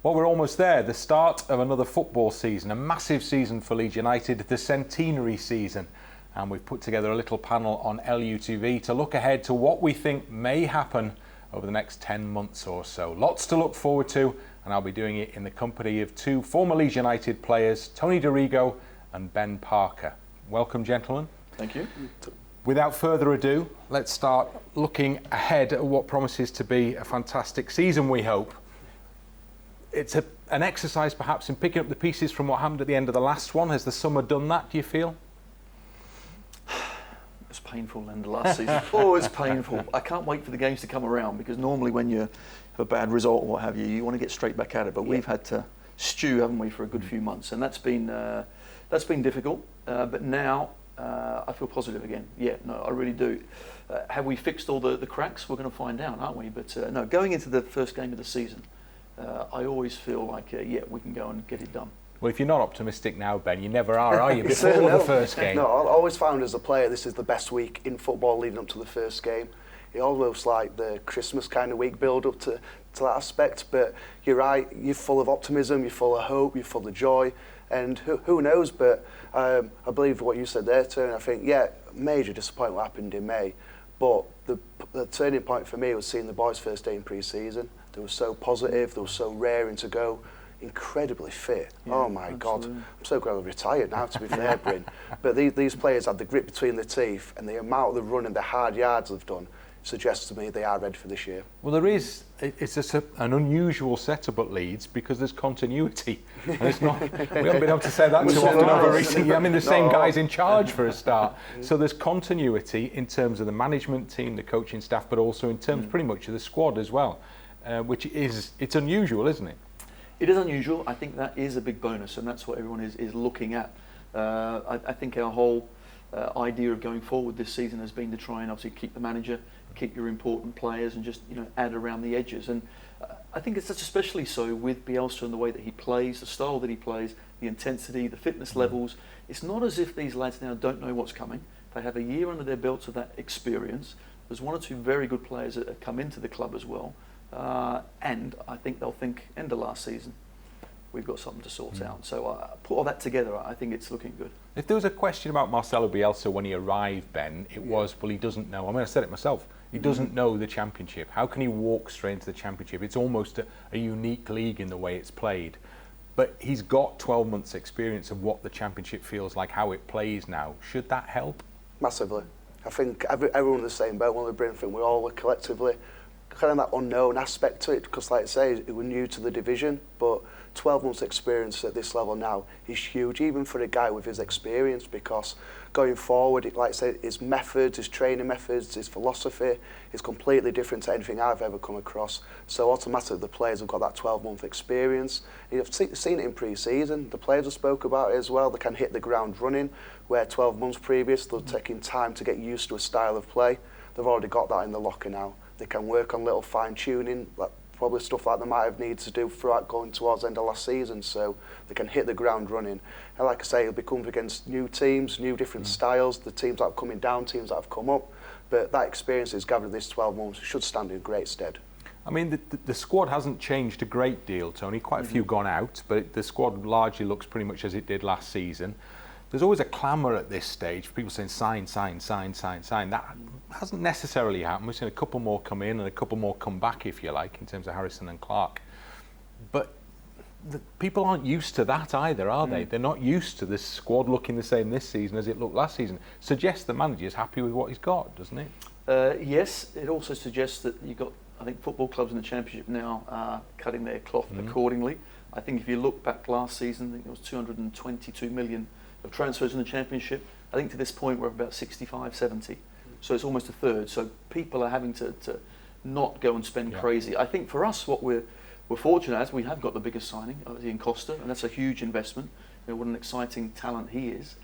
Well, we're almost there. The start of another football season, a massive season for Leeds United, the centenary season. And we've put together a little panel on LUTV to look ahead to what we think may happen over the next 10 months or so. Lots to look forward to, and I'll be doing it in the company of two former Leeds United players, Tony Dorigo and Ben Parker. Welcome, gentlemen. Thank you. Without further ado, let's start looking ahead at what promises to be a fantastic season, we hope. It's an exercise perhaps in picking up the pieces from what happened at the end of the last one. Has the summer done that, do you feel? It's painful in the last season. Always painful. I can't wait for the games to come around, because normally when you have a bad result or what have you, you want to get straight back at it. But we've had to stew, haven't we, for a good few months, and that's been difficult. But now I feel positive again. Yeah, no, I really do. Have we fixed all the cracks? We're going to find out, aren't we? But no, going into the first game of the season, I always feel like, we can go and get it done. Well, if you're not optimistic now, Ben, you never are you, before the first game? No, I always found as a player this is the best week in football leading up to the first game. It almost like the Christmas kind of week build up to that aspect. But you're right, you're full of optimism, you're full of hope, you're full of joy. And who knows, but I believe what you said there, Tony. I think, major disappointment what happened in May. But the turning point for me was seeing the boys' first day in pre-season. They were so positive, they were so raring to go, incredibly fit. Yeah, oh my absolutely. God, I'm so glad I've retired now, to be fair, Bryn. But these players had the grit between their teeth, and the amount of the run and the hard yards they've done suggests to me they are ready for this year. Well, it's just an unusual setup at Leeds, because there's continuity. And it's not, we haven't been able to say that too often over recent years. I mean, the same guys in charge for a start. So there's continuity in terms of the management team, the coaching staff, but also in terms pretty much of the squad as well, which it's unusual, isn't it? It is unusual. I think that is a big bonus, and that's what everyone is looking at. I think our whole idea of going forward this season has been to try and obviously keep the manager, keep your important players, and just add around the edges. And I think it's especially so with Bielsa and the way that he plays, the style that he plays, the intensity, the fitness levels. It's not as if these lads now don't know what's coming. They have a year under their belts of that experience. There's one or two very good players that have come into the club as well. And I think they'll think, end of last season, we've got something to sort out. So put all that together, I think it's looking good. If there was a question about Marcelo Bielsa when he arrived, Ben, it was, well, he doesn't know. I mean, I said it myself. He doesn't know the Championship. How can he walk straight into the Championship? It's almost a unique league in the way it's played. But he's got 12 months' experience of what the Championship feels like, how it plays now. Should that help? Massively. I think everyone in the same boat. One of the brilliant things, we all were collectively kind of that unknown aspect to it, because like I say, we're new to the division, but 12 months experience at this level now is huge, even for a guy with his experience, because going forward, like I say, his methods, his training methods, his philosophy is completely different to anything I've ever come across. So automatically the players have got that 12-month experience. You've seen it in pre-season, the players have spoke about it as well. They can hit the ground running, where 12 months previous they're taking time to get used to a style of play. They've already got that in the locker now. They can work on little fine-tuning, like probably stuff like they might have needed to do throughout going towards the end of last season, so they can hit the ground running. And like I say, it'll be coming against new teams, new different styles, the teams that are coming down, teams that have come up. But that experience is gathered this 12 months should stand in great stead. I mean, the squad hasn't changed a great deal, Tony. Quite a few gone out, but the squad largely looks pretty much as it did last season. There's always a clamour at this stage for people saying sign. That hasn't necessarily happened. We've seen a couple more come in and a couple more come back, if you like, in terms of Harrison and Clark. But people aren't used to that either, are they? They're not used to this squad looking the same this season as it looked last season. Suggests the manager's happy with what he's got, doesn't it? Yes, it also suggests that you've got, I think, football clubs in the Championship now are cutting their cloth accordingly. I think if you look back last season, I think there was 222 million of transfers in the Championship. I think to this point we're about 65, 70. So it's almost a third. So people are having to not go and spend crazy. I think for us, what we're fortunate as, we have got the biggest signing, in Costa, and that's a huge investment. What an exciting talent he is.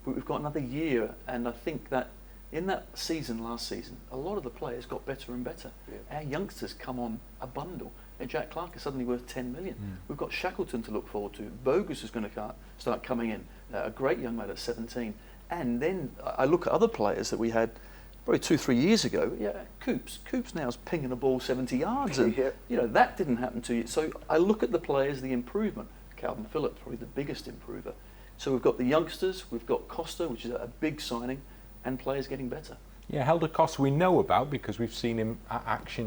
But we've got another year, and I think that in that season, last season, a lot of the players got better and better. Our youngsters come on a bundle. And Jack Clark is suddenly worth 10 million. We've got Shackleton to look forward to. Bogus is going to start coming in. A great young lad at 17. And then I look at other players that we had probably 2-3 years ago, Coops now is pinging the ball 70 yards, and that didn't happen to you. So I look at the players, the improvement. Calvin Phillips, probably the biggest improver. So we've got the youngsters, we've got Costa, which is a big signing, and players getting better. Yeah, Helder Costa we know about because we've seen him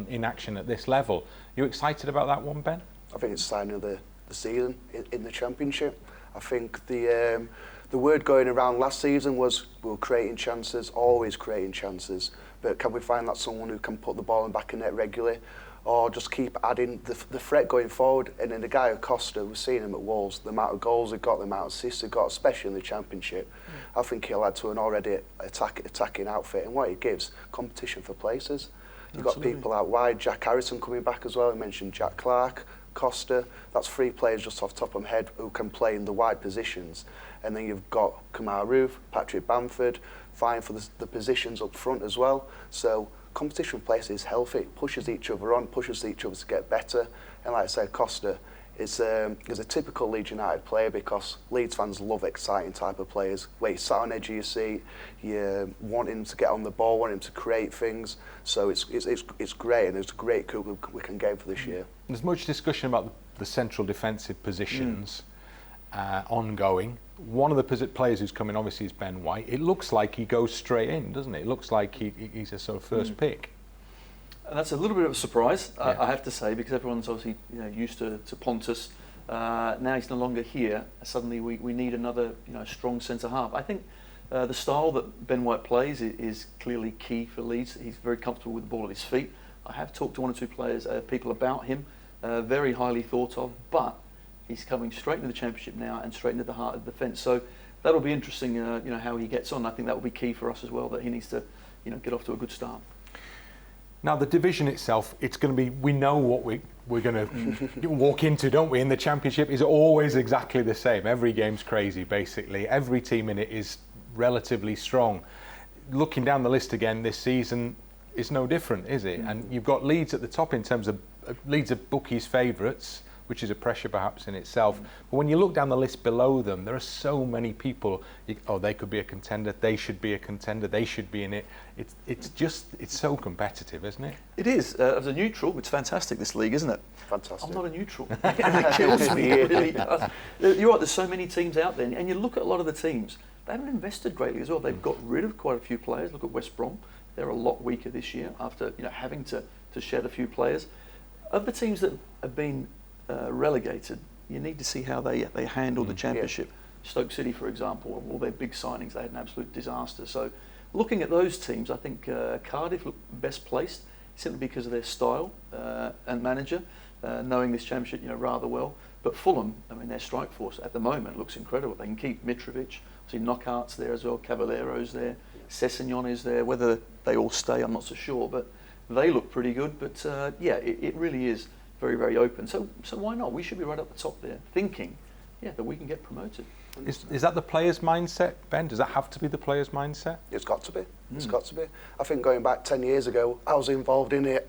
in action at this level. You excited about that one, Ben? I think it's the signing of the season in the Championship. I think the word going around last season was we're creating chances, always creating chances, but can we find that someone who can put the ball in back of net regularly, or just keep adding the threat going forward? And then the guy Costa, we've seen him at Wolves, the amount of goals he got, the amount of assists he got, especially in the Championship. I think he'll add to an already attacking outfit, and what he gives, competition for places. You've got people out wide, Jack Harrison coming back as well, I mentioned Jack Clark, Costa, that's 3 players just off the top of my head who can play in the wide positions. And then you've got Kamar Roof, Patrick Bamford, vying for the positions up front as well. So competition for places is healthy, it pushes each other on, pushes each other to get better. And like I said, Costa is a typical Leeds United player, because Leeds fans love exciting type of players, where you sat on edge of your seat, you want him to get on the ball, want him to create things. So it's great, and it's a great coup we can game for this year. There's much discussion about the central defensive positions ongoing. One of the players who's coming obviously is Ben White. It looks like he goes straight in, doesn't it? It looks like he's a sort of first pick. And that's a little bit of a surprise, I have to say, because everyone's obviously used to Pontus. Now he's no longer here. Suddenly we need another strong centre half. I think the style that Ben White plays is clearly key for Leeds. He's very comfortable with the ball at his feet. I have talked to 1 or 2 players, people about him, very highly thought of, but he's coming straight into the Championship now and straight into the heart of the defence. So that'll be interesting, how he gets on. I think that will be key for us as well, that he needs to get off to a good start. Now the division itself, it's going to be, we know what we're going to walk into, don't we? In the Championship is always exactly the same. Every game's crazy, basically. Every team in it is relatively strong. Looking down the list again this season, it's no different, is it? And you've got Leeds at the top in terms of Leeds are bookies' favourites, which is a pressure perhaps in itself. But when you look down the list below them, there are so many people. They could be a contender. They should be a contender. They should be in it. It's so competitive, isn't it? It is. As a neutral, it's fantastic, this league, isn't it? Fantastic. I'm not a neutral. It kills me. It really does. You're right. There's so many teams out there, and you look at a lot of the teams. They haven't invested greatly as well. They've got rid of quite a few players. Look at West Brom. They're a lot weaker this year after having to shed a few players. Of the teams that have been relegated, you need to see how they handle the Championship. Stoke City, for example, all their big signings, they had an absolute disaster. So looking at those teams, I think Cardiff look best placed simply because of their style and manager, knowing this Championship rather well. But Fulham, I mean, their strike force at the moment looks incredible. They can keep Mitrovic, see Knockout's there as well, Cavallero's there, Sessegnon is there. Whether they all stay, I'm not so sure, but they look pretty good. But it really is very, very open. So why not? We should be right up the top there, thinking, that we can get promoted. Is that the player's mindset, Ben? Does that have to be the player's mindset? It's got to be. It's got to be. I think going back 10 years ago, I was involved in a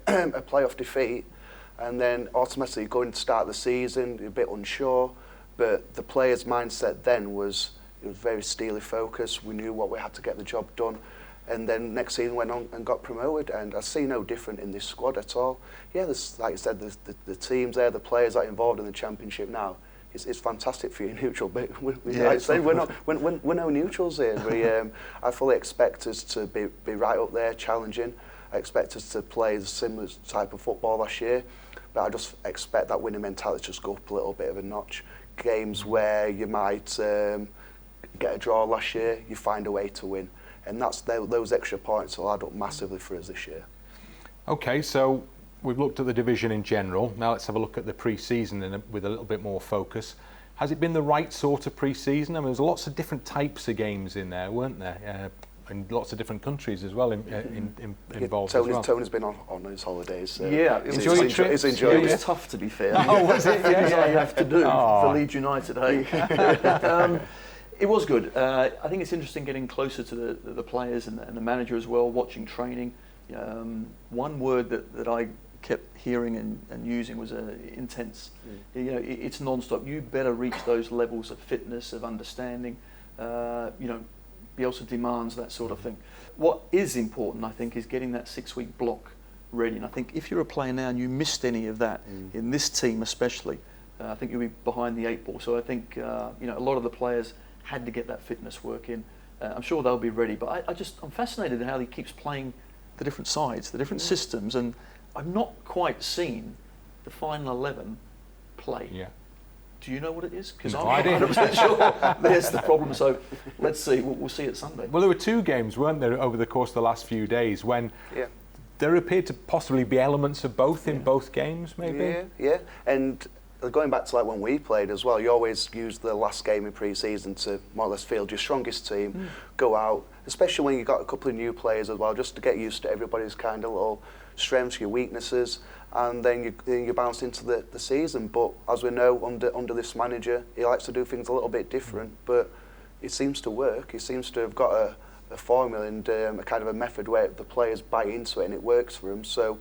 playoff defeat, and then automatically going to start the season, a bit unsure. But the player's mindset then was very steely focused. We knew what we had to get the job done. And then next season went on and got promoted, and I see no different in this squad at all. Yeah, there's, like I said, the teams there, the players that are involved in the Championship now. It's fantastic for you neutral, but we're no neutrals here. I fully expect us to be right up there, challenging. I expect us to play the similar type of football last year, but I just expect that winning mentality to just go up a little bit of a notch. Games where you might get a draw last year, you find a way to win. And those extra points will add up massively for us this year. Okay, so we've looked at the division in general. Now let's have a look at the pre-season with a little bit more focus. Has it been the right sort of pre-season? I mean, there's lots of different types of games in there, weren't there? And lots of different countries as well involved as well. Tony's been on his holidays. So He's enjoying it. It was tough, to be fair. Oh, was it? Yeah. You have to do for Leeds United, hey? It was good. I think it's interesting getting closer to the players and the manager as well, watching training. One word that I kept hearing and using was intense. It's non-stop. You better reach those levels of fitness, of understanding. Bielsa demands that sort of thing. What is important, I think, is getting that 6-week block ready. And I think if you're a player now and you missed any of that, in this team especially, I think you'll be behind the 8 ball. So I think a lot of the players had to get that fitness work in. I'm sure they'll be ready. But I'm fascinated at how he keeps playing the different sides, the different systems, and I've not quite seen the final 11 play. Yeah. Do you know what it is? Because No, I'm I didn't. 100% sure there's the problem. So let's see. We'll see it Sunday. Well, there were 2 games, weren't there, over the course of the last few days when there appeared to possibly be elements of both in both games, maybe? Yeah. And going back to like when we played as well, you always use the last game in pre-season to more or less field your strongest team, go out, especially when you've got a couple of new players as well, just to get used to everybody's kind of little strengths, your weaknesses, and then you bounce into the season. But as we know, under this manager, he likes to do things a little bit different, but it seems to work. He seems to have got a formula and a kind of a method where the players buy into it and it works for them. So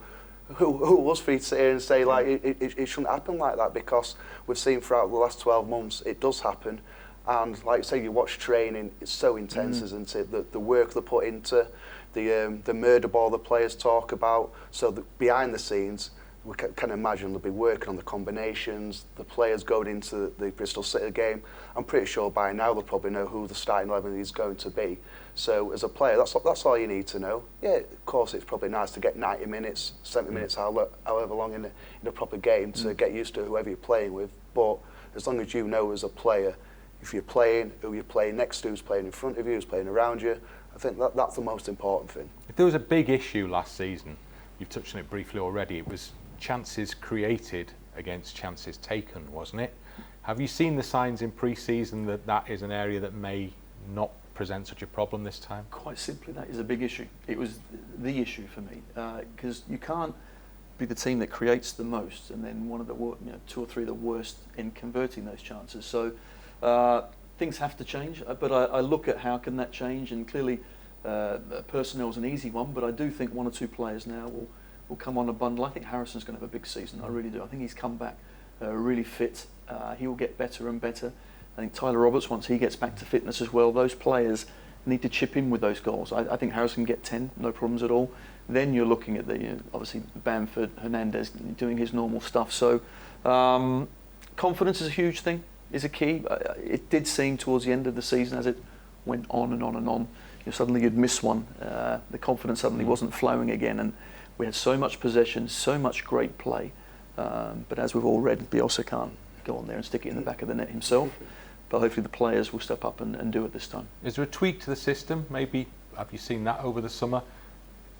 who was for you to sit here and say like it shouldn't happen like that, because we've seen throughout the last 12 months it does happen. And like say you watch training, it's so intense, isn't it? The work they put into the murder ball the players talk about. So behind the scenes, we can imagine they'll be working on the combinations, the players going into the Bristol City game. I'm pretty sure by now they'll probably know who the starting 11 is going to be. So as a player, that's all you need to know. Yeah, of course it's probably nice to get 90 minutes, 70 minutes, however long in a proper game to get used to whoever you're playing with. But as long as you know as a player, if you're playing, who you're playing next to, who's playing in front of you, who's playing around you, I think that's the most important thing. If there was a big issue last season, you've touched on it briefly already, it was chances created against chances taken, wasn't it? Have you seen the signs in pre-season that is an area that may not present such a problem this time? Quite simply, that is a big issue. It was the issue for me, because you can't be the team that creates the most and then one of the 2 or 3 of the worst in converting those chances. So things have to change, but I look at how can that change, and clearly personnel is an easy one, but I do think 1 or 2 players now will come on a bundle. I think Harrison's going to have a big season. I really do. I think he's come back really fit. He will get better and better. I think Tyler Roberts, once he gets back to fitness as well, those players need to chip in with those goals. I think Harrison can get 10, no problems at all. Then you're looking at obviously Bamford, Hernandez doing his normal stuff. So confidence is a huge thing, is a key. It did seem towards the end of the season, as it went on and on and on, suddenly you'd miss one. The confidence suddenly wasn't flowing again, and we had so much possession, so much great play. But as we've all read, Bielsa can't go on there and stick it in the back of the net himself. But hopefully the players will step up and do it this time. Is there a tweak to the system? Maybe have you seen that over the summer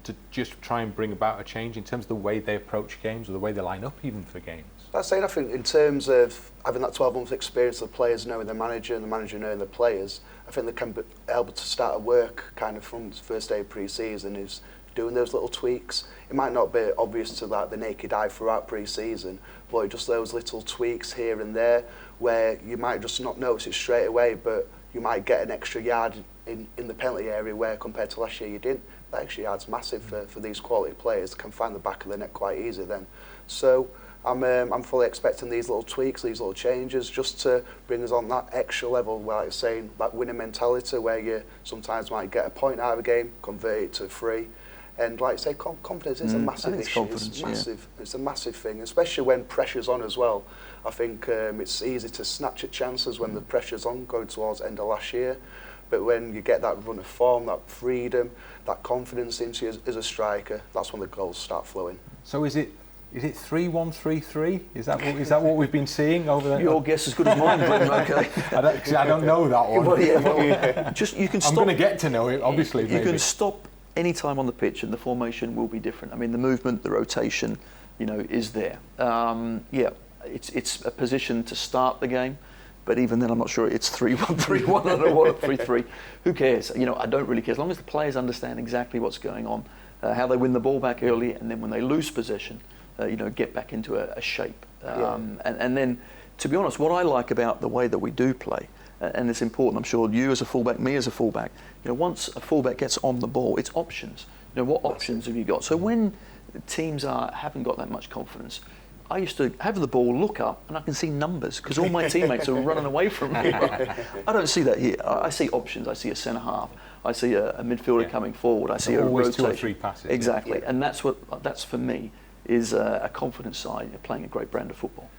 to just try and bring about a change in terms of the way they approach games or the way they line up even for games? That's saying, I think in terms of having that 12-month experience of the players knowing the manager and the manager knowing the players, I think they can be able to start a work kind of from first day of pre-season is doing those little tweaks. It might not be obvious to the naked eye throughout pre-season, but just those little tweaks here and there where you might just not notice it straight away, but you might get an extra yard in the penalty area where compared to last year you didn't. That extra yard's massive for these quality players. They can find the back of the net quite easy then. So I'm fully expecting these little tweaks, these little changes, just to bring us on that extra level, like you're saying, that winning mentality where you sometimes might get a point out of a game, convert it to 3. And like I say, confidence is a massive issue. It's massive. Yeah. It's a massive thing, especially when pressure's on as well. I think it's easy to snatch at chances when the pressure's on, going towards the end of last year. But when you get that run of form, that freedom, that confidence into you as a striker, that's when the goals start flowing. So is it 3-1-3-3? Is that what we've been seeing over there? Your guess is as good as mine, Brendan. Okay. I don't know that one. Well, just you can stop. I'm going to get to know it, obviously. You can stop any time on the pitch, and the formation will be different. I mean, the movement, the rotation, is there. It's a position to start the game, but even then, I'm not sure it's 3-1-3-1. I don't know what 3-3. Who cares? I don't really care as long as the players understand exactly what's going on, how they win the ball back early, and then when they lose possession, get back into a shape. And then, to be honest, what I like about the way that we do play, and it's important, I'm sure you as a fullback, me as a fullback, once a fullback gets on the ball, it's options. What options have you got? So when teams haven't got that much confidence, I used to have the ball, look up, and I can see numbers because all my teammates are running away from me. I don't see that here. I see options. I see a centre half. I see a midfielder coming forward. I see a always rotation. 2 or 3 passes. Exactly, and that's for me is a confidence side playing a great brand of football.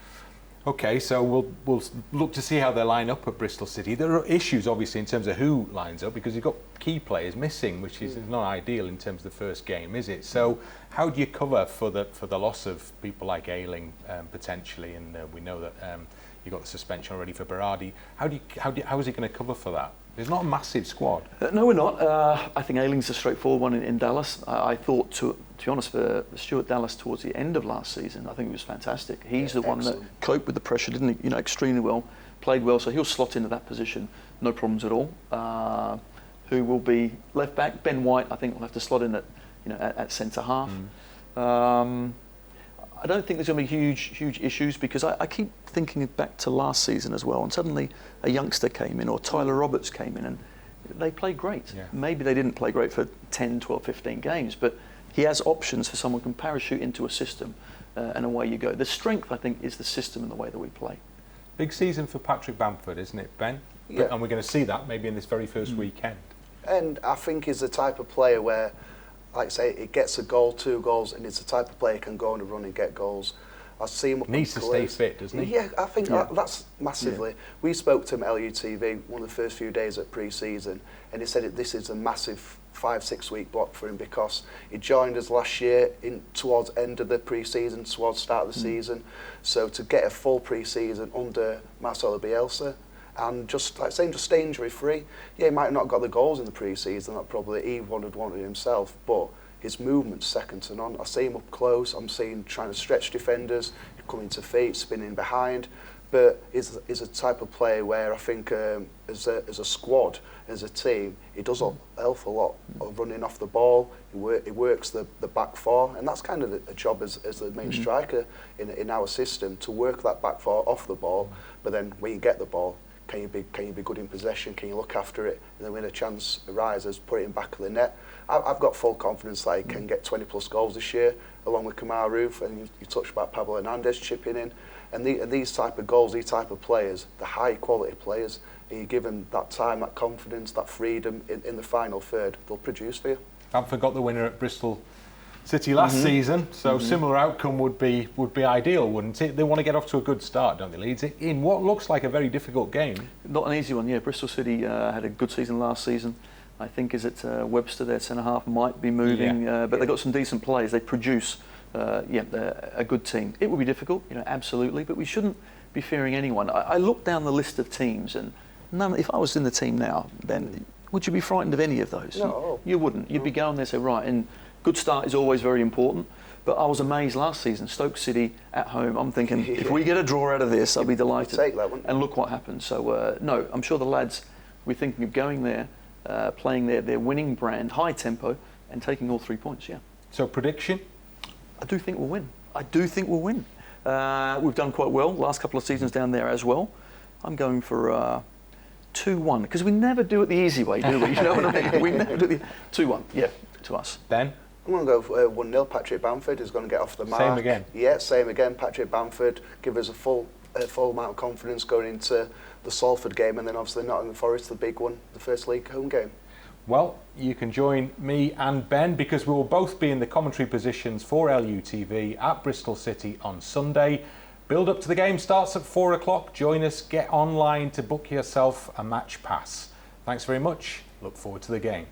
Okay, so we'll look to see how they line up at Bristol City. There are issues, obviously, in terms of who lines up because you've got key players missing, which is not ideal in terms of the first game, is it? So, how do you cover for the loss of people like Ayling potentially? And we know that you got the suspension already for Berardi. How is he going to cover for that? There's not a massive squad. No, we're not. I think Ayling's a straightforward one in Dallas. I thought, to be honest, for Stuart Dallas towards the end of last season, I think it was fantastic. He's the one that coped with the pressure, didn't he? Extremely well, played well, so he'll slot into that position, no problems at all. Who will be left back? Ben White, I think, will have to slot in at centre half. I don't think there's going to be huge issues because I keep thinking back to last season as well, and suddenly a youngster came in or Tyler Roberts came in and they played great. Yeah. Maybe they didn't play great for 10, 12, 15 games, but he has options for someone who can parachute into a system and away you go. The strength, I think, is the system and the way that we play. Big season for Patrick Bamford, isn't it, Ben? Yeah. And we're going to see that maybe in this very first weekend. And I think he's the type of player where, like I say, it gets a goal, 2 goals, and it's the type of player who can go on a run and get goals. I see him. Needs to stay fit, doesn't he? Yeah, I think that's massively. Yeah. We spoke to him at LUTV one of the first few days at pre-season, and he said this is a massive 5-6 week block for him because he joined us last year towards end of the pre-season, towards start of the season. So to get a full pre-season under Marcelo Bielsa, and just like saying, just stay injury free. Yeah, he might have not got the goals in the pre-season that probably he wanted himself, but his movement's second to none. I see him up close. I'm seeing trying to stretch defenders, coming to feet, spinning behind. But he's a type of player where I think as a squad, as a team, he does an awful lot of running off the ball. He works the back four, and that's kind of a job as the main striker in our system, to work that back four off the ball. But then when you get the ball, can you be good in possession? Can you look after it? And then when a chance arises, put it in back of the net. I've got full confidence that he can get 20 plus goals this year, along with Kamaru. And you touched about Pablo Hernandez chipping in. And these type of goals, these type of players, the high quality players, and you give them that time, that confidence, that freedom in the final third, they'll produce for you. Bamford got the winner at Bristol City last season, so similar outcome would be ideal, wouldn't it? They want to get off to a good start, don't they, Leeds? In what looks like a very difficult game. Not an easy one, yeah. Bristol City had a good season last season. I think Webster, their centre half, might be moving, but they've got some decent players. They produce, a good team. It will be difficult, absolutely, but we shouldn't be fearing anyone. I looked down the list of teams, and if I was in the team now, Ben, would you be frightened of any of those? No. You wouldn't. You'd be going there and say, right, and good start is always very important, but I was amazed last season. Stoke City at home, I'm thinking, if we get a draw out of this, I'll be delighted. Take that one. And look what happened. So, no, I'm sure the lads were thinking of going there, playing their winning brand, high tempo, and taking all 3 points, yeah. So, prediction? I do think we'll win. We've done quite well last couple of seasons down there as well. I'm going for 2-1, because we never do it the easy way, do we? You know what I mean? We never do it 2-1, yeah, to us. Ben? I'm going to go for 1-0. Patrick Bamford is going to get off the mark. Same again? Yeah, same again. Patrick Bamford, give us a full amount of confidence going into the Salford game, and then obviously Nottingham Forest, the big one, the first league home game. Well, you can join me and Ben because we will both be in the commentary positions for LUTV at Bristol City on Sunday. Build up to the game starts at 4 o'clock. Join us, get online to book yourself a match pass. Thanks very much. Look forward to the game.